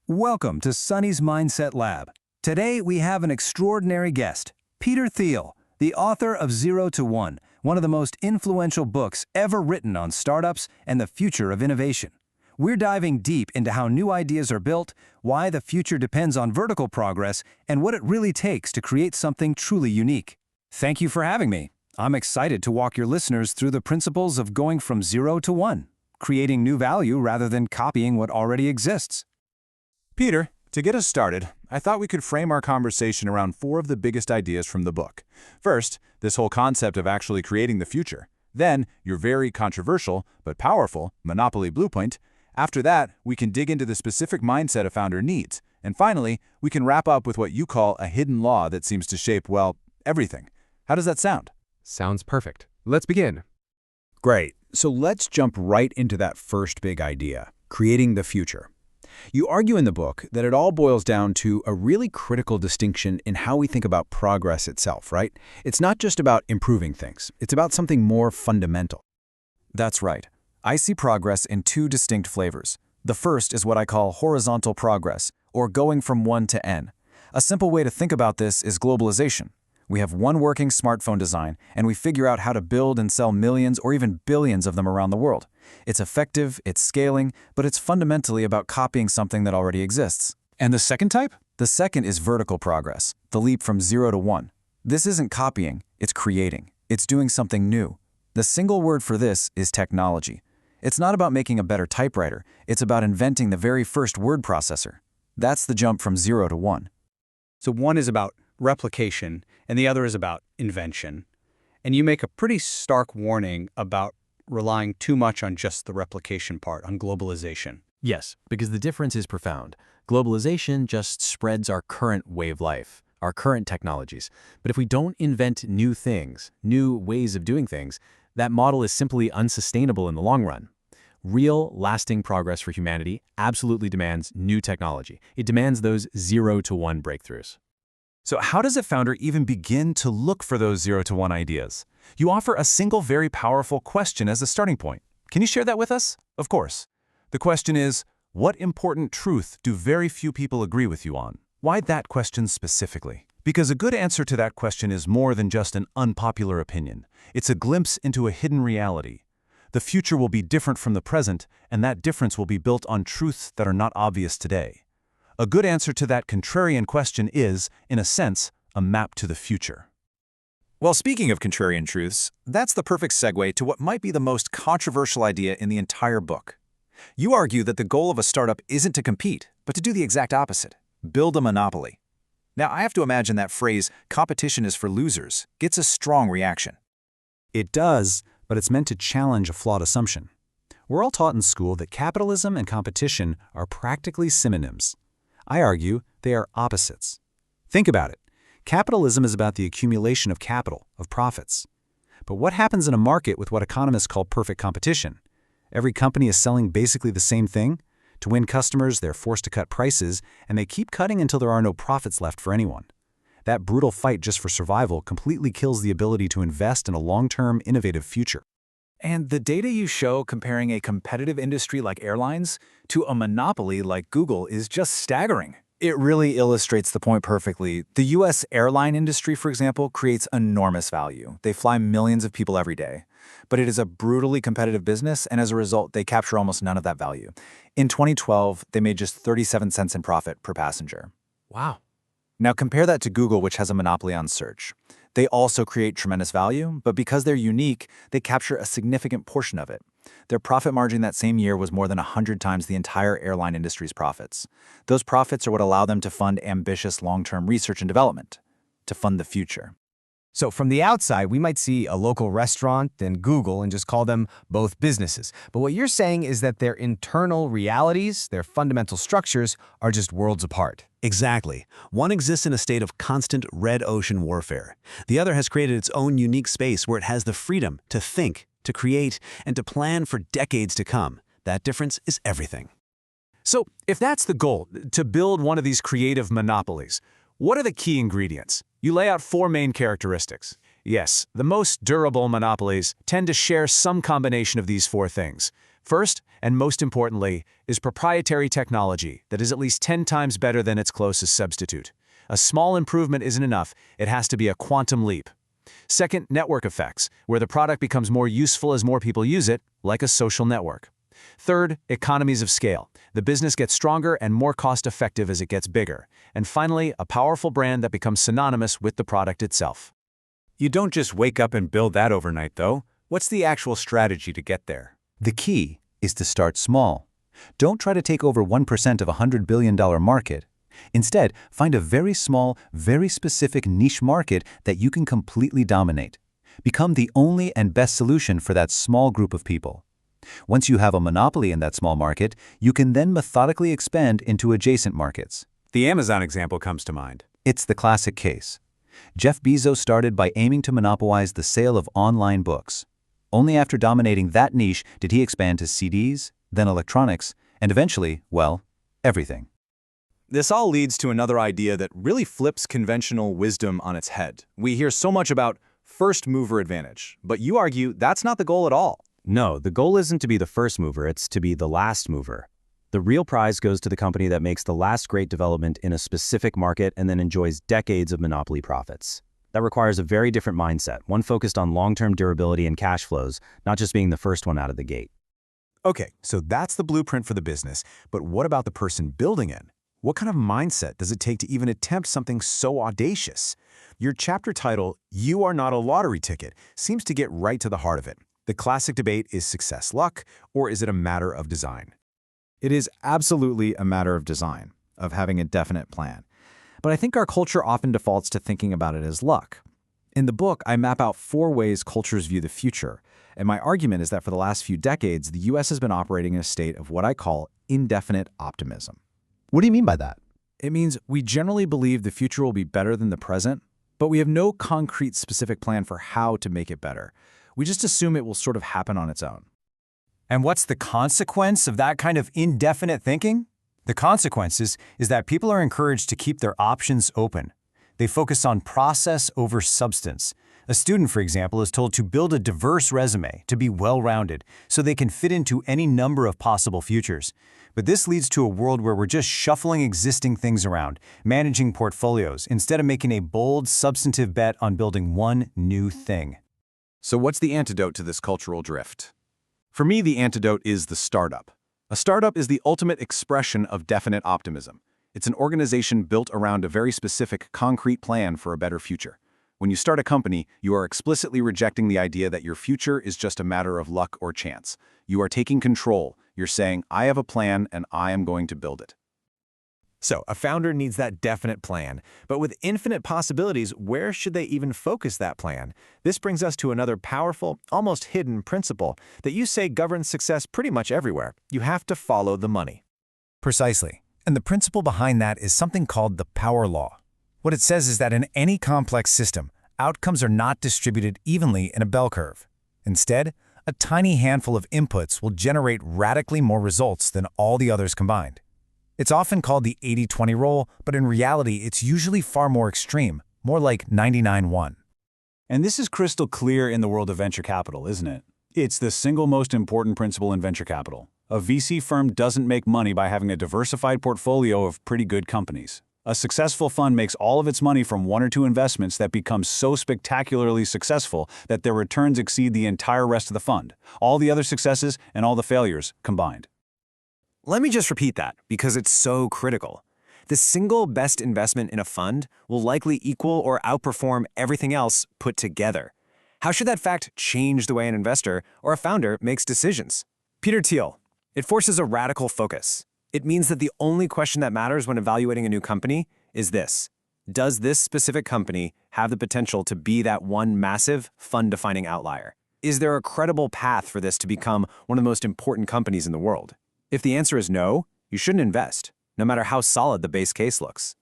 Welcome to Sunny's Mindset Lab. Today we have an extraordinary guest, Peter Thiel, the author of Zero to One, one of the most influential books ever written on startups and the future of innovation. We're diving deep into how new ideas are built, why the future depends on vertical progress, and what it really takes to create something truly unique. Thank you for having me. I'm excited to walk your listeners through the principles of going from zero to one, creating new value rather than copying what already exists. Peter, to get us started, I thought we could frame our conversation around four of the biggest ideas from the book. First, this whole concept of actually creating the future. Then, your very controversial, but powerful, monopoly blueprint. After that, we can dig into the specific mindset a founder needs. And finally, we can wrap up with what you call a hidden law that seems to shape, well, everything. How does that sound? Sounds perfect. Let's begin. Great. So let's jump right into that first big idea, creating the future. You argue in the book that it all boils down to a really critical distinction in how we think about progress itself, right? It's not just about improving things. It's about something more fundamental. That's right. I see progress in two distinct flavors. The first is what I call horizontal progress, or going from one to N. A simple way to think about this is globalization. We have one working smartphone design, and we figure out how to build and sell millions or even billions of them around the world. It's effective, it's scaling, but it's fundamentally about copying something that already exists. And the second type? The second is vertical progress, the leap from zero to one. This isn't copying, it's creating. It's doing something new. The single word for this is technology. It's not about making a better typewriter, it's about inventing the very first word processor. That's the jump from zero to one. So one is about replication, and the other is about invention. And you make a pretty stark warning about relying too much on just the replication part, on globalization. Yes, because the difference is profound. Globalization just spreads our current way of life, our current technologies. But if we don't invent new things, new ways of doing things, that model is simply unsustainable in the long run. Real, lasting progress for humanity absolutely demands new technology. It demands those zero to one breakthroughs. So how does a founder even begin to look for those zero to one ideas? You offer a single very powerful question as a starting point. Can you share that with us? Of course. The question is, what important truth do very few people agree with you on? Why that question specifically? Because a good answer to that question is more than just an unpopular opinion. It's a glimpse into a hidden reality. The future will be different from the present, and that difference will be built on truths that are not obvious today. A good answer to that contrarian question is, in a sense, a map to the future. Well, speaking of contrarian truths, that's the perfect segue to what might be the most controversial idea in the entire book. You argue that the goal of a startup isn't to compete, but to do the exact opposite, build a monopoly. Now, I have to imagine that phrase, competition is for losers, gets a strong reaction. It does, but it's meant to challenge a flawed assumption. We're all taught in school that capitalism and competition are practically synonyms. I argue they are opposites. Think about it. Capitalism is about the accumulation of capital, of profits. But what happens in a market with what economists call perfect competition? Every company is selling basically the same thing. To win customers, they're forced to cut prices, and they keep cutting until there are no profits left for anyone. That brutal fight just for survival completely kills the ability to invest in a long-term, innovative future. And the data you show comparing a competitive industry like airlines to a monopoly like Google is just staggering. It really illustrates the point perfectly. The US airline industry, for example, creates enormous value. They fly millions of people every day. But it is a brutally competitive business, and as a result, they capture almost none of that value. In 2012, they made just 37 cents in profit per passenger. Wow. Now compare that to Google, which has a monopoly on search. They also create tremendous value, but because they're unique, they capture a significant portion of it. Their profit margin that same year was more than 100 times the entire airline industry's profits. Those profits are what allow them to fund ambitious long-term research and development, to fund the future. So from the outside, we might see a local restaurant and Google and just call them both businesses. But what you're saying is that their internal realities, their fundamental structures, are just worlds apart. Exactly. One exists in a state of constant red ocean warfare. The other has created its own unique space where it has the freedom to think, to create, and to plan for decades to come. That difference is everything. So, if that's the goal, to build one of these creative monopolies, what are the key ingredients? You lay out four main characteristics. Yes, the most durable monopolies tend to share some combination of these four things. First, and most importantly, is proprietary technology that is at least 10 times better than its closest substitute. A small improvement isn't enough, it has to be a quantum leap. Second, network effects, where the product becomes more useful as more people use it, like a social network. Third, economies of scale. The business gets stronger and more cost-effective as it gets bigger. And finally, a powerful brand that becomes synonymous with the product itself. You don't just wake up and build that overnight, though. What's the actual strategy to get there? The key is to start small. Don't try to take over 1% of a $100 billion market. Instead, find a very small, very specific niche market that you can completely dominate. Become the only and best solution for that small group of people. Once you have a monopoly in that small market, you can then methodically expand into adjacent markets. The Amazon example comes to mind. It's the classic case. Jeff Bezos started by aiming to monopolize the sale of online books. Only after dominating that niche did he expand to CDs, then electronics, and eventually, well, everything. This all leads to another idea that really flips conventional wisdom on its head. We hear so much about first mover advantage, but you argue that's not the goal at all. No, the goal isn't to be the first mover, it's to be the last mover. The real prize goes to the company that makes the last great development in a specific market and then enjoys decades of monopoly profits. That requires a very different mindset, one focused on long-term durability and cash flows, not just being the first one out of the gate. Okay, so that's the blueprint for the business, but what about the person building it? What kind of mindset does it take to even attempt something so audacious? Your chapter title, "You Are Not a Lottery Ticket," seems to get right to the heart of it. The classic debate is success luck, or is it a matter of design? It is absolutely a matter of design, of having a definite plan. But I think our culture often defaults to thinking about it as luck. In the book, I map out 4 ways cultures view the future, and my argument is that for the last few decades, the US has been operating in a state of what I call indefinite optimism. What do you mean by that? It means we generally believe the future will be better than the present, but we have no concrete specific plan for how to make it better. We just assume it will sort of happen on its own. And what's the consequence of that kind of indefinite thinking? The consequence is that people are encouraged to keep their options open. They focus on process over substance. A student, for example, is told to build a diverse resume, to be well-rounded, so they can fit into any number of possible futures. But this leads to a world where we're just shuffling existing things around, managing portfolios, instead of making a bold, substantive bet on building one new thing. So what's the antidote to this cultural drift? For me, the antidote is the startup. A startup is the ultimate expression of definite optimism. It's an organization built around a very specific, concrete plan for a better future. When you start a company, you are explicitly rejecting the idea that your future is just a matter of luck or chance. You are taking control. You're saying, I have a plan and I am going to build it. So, a founder needs that definite plan, but with infinite possibilities, where should they even focus that plan? This brings us to another powerful, almost hidden principle that you say governs success pretty much everywhere. You have to follow the money. Precisely. And the principle behind that is something called the power law. What it says is that in any complex system, outcomes are not distributed evenly in a bell curve. Instead, a tiny handful of inputs will generate radically more results than all the others combined. It's often called the 80-20 rule, but in reality, it's usually far more extreme, more like 99-1. And this is crystal clear in the world of venture capital, isn't it? It's the single most important principle in venture capital. A VC firm doesn't make money by having a diversified portfolio of pretty good companies. A successful fund makes all of its money from 1 or 2 investments that become so spectacularly successful that their returns exceed the entire rest of the fund, all the other successes and all the failures combined. Let me just repeat that, because it's so critical. The single best investment in a fund will likely equal or outperform everything else put together. How should that fact change the way an investor or a founder makes decisions? Peter Thiel. It forces a radical focus. It means that the only question that matters when evaluating a new company is this: does this specific company have the potential to be that one massive, fund-defining outlier? Is there a credible path for this to become one of the most important companies in the world? If the answer is no, you shouldn't invest, no matter how solid the base case looks.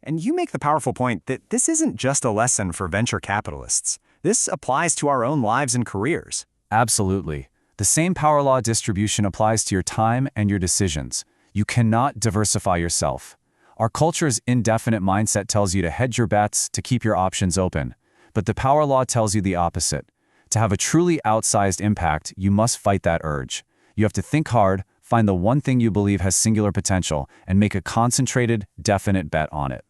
And you make the powerful point that this isn't just a lesson for venture capitalists. This applies to our own lives and careers. Absolutely. The same power law distribution applies to your time and your decisions. You cannot diversify yourself. Our culture's indefinite mindset tells you to hedge your bets, to keep your options open. But the power law tells you the opposite. To have a truly outsized impact, you must fight that urge. You have to think hard, find the one thing you believe has singular potential, and make a concentrated, definite bet on it.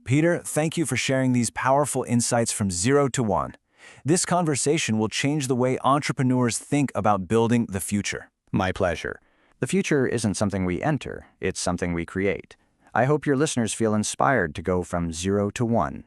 Peter, thank you for sharing these powerful insights from 0 to 1. This conversation will change the way entrepreneurs think about building the future. My pleasure. The future isn't something we enter, it's something we create. I hope your listeners feel inspired to go from 0 to 1.